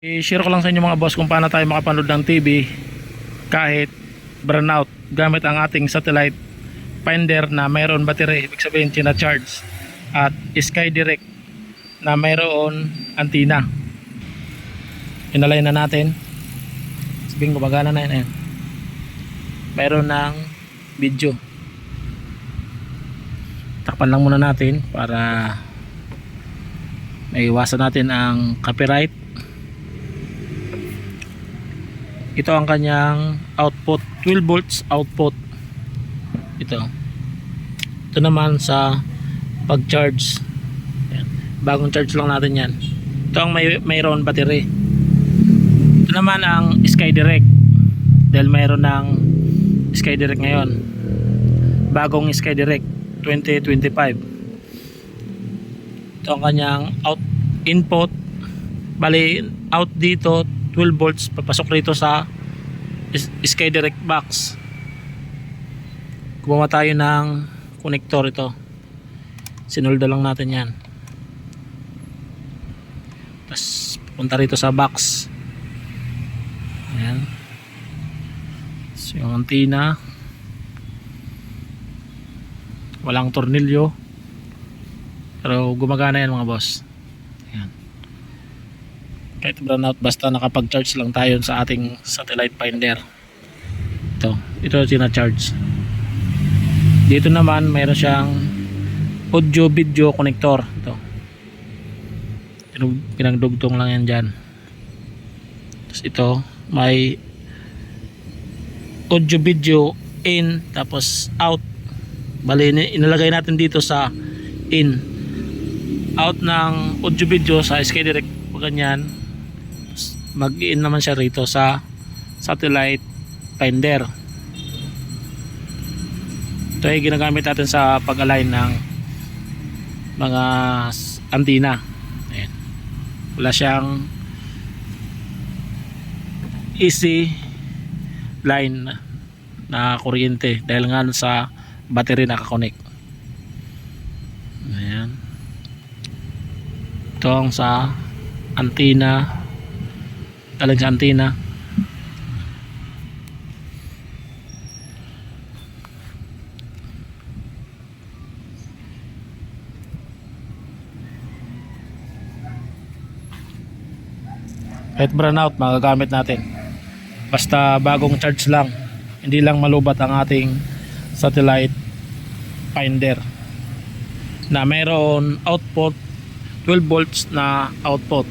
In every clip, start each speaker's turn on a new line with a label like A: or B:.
A: I-share ko lang sa inyo mga boss kung paano tayo makapanood ng TV kahit brownout gamit ang ating satellite finder na mayroon battery, ibig sabihin charge, at SkyDirect na mayroon antenna. Inalay na natin. Sabihin ko gumagana na yan. Mayroon ng video. Takpan lang muna natin para maiwasan natin ang copyright. Ito ang kanyang output, 12 volts output. Ito naman sa pag-charge. Ayan. Bagong charge lang natin yan. Ito ang mayroon battery. Ito naman ang SkyDirect, dahil mayroon ng SkyDirect ngayon, bagong SkyDirect 2025. Ito ang kanyang input. Bali out dito 12 volts, papasok rito sa SkyDirect box. Gumawa tayo ng connector. Ito sinulda lang natin yan, tapos punta rito sa box. Ayan. So, yung antenna, walang tornilyo pero gumagana yan mga boss. Ayan. Kahit brownout, basta nakapag-charge lang tayo sa ating satellite finder. Ito tina-charge. Dito naman mayroon siyang audio video connector. Ito pinagdugtong lang yan dyan. Tapos ito may audio video in, tapos out. Bali inalagay natin dito sa in, out ng audio video sa SkyDirect, ganyan. Mag-in naman siya rito sa satellite finder. Ito ay ginagamit natin sa pag-align ng mga antenna. Ayan. Wala siyang easy line na kuryente dahil nga sa battery nakakonect. Ayan. Ito ang sa antenna, galing sa antenna. Kahit brownout magagamit natin, basta bagong charge lang, hindi lang malubat ang ating satellite finder na mayroon output 12 volts na output.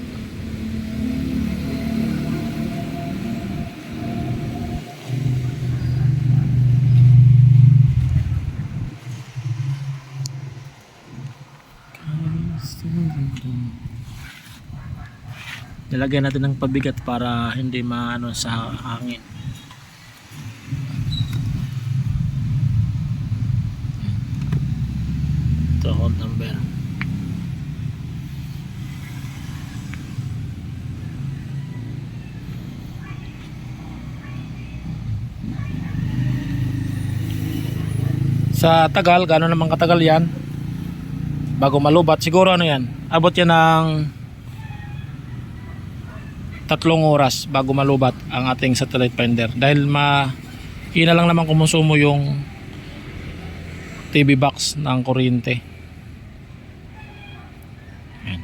A: Nilagyan natin ng pabigat para hindi maano sa hangin. Ito hot number. Sa tagal, gano'n naman katagal yan bago malubat? Siguro ano yan, abot yan ng 3 oras bago malubat ang ating satellite finder, dahil hina lang naman kumusumo yung TV box ng kuryente. Ayan.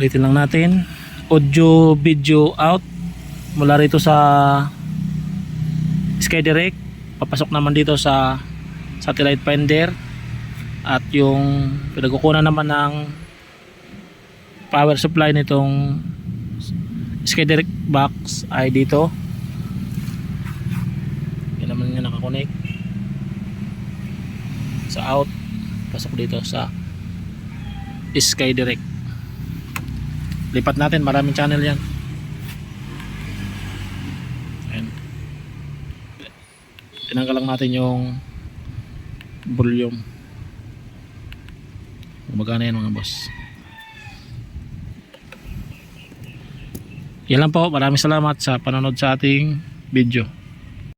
A: Ulitin lang natin, audio video out mula rito sa SkyDirect, papasok naman dito sa satellite finder, at yung pinagkukunan naman ng power supply nitong SkyDirect box ay dito. Yan naman yung nakakonect sa out, pasok dito sa SkyDirect. Lipat natin, maraming channel yan. Ayan. Tinanggal lang natin yung volume. Gumagana yan mga boss. Yan lang po, maraming salamat sa panonood sa ating video.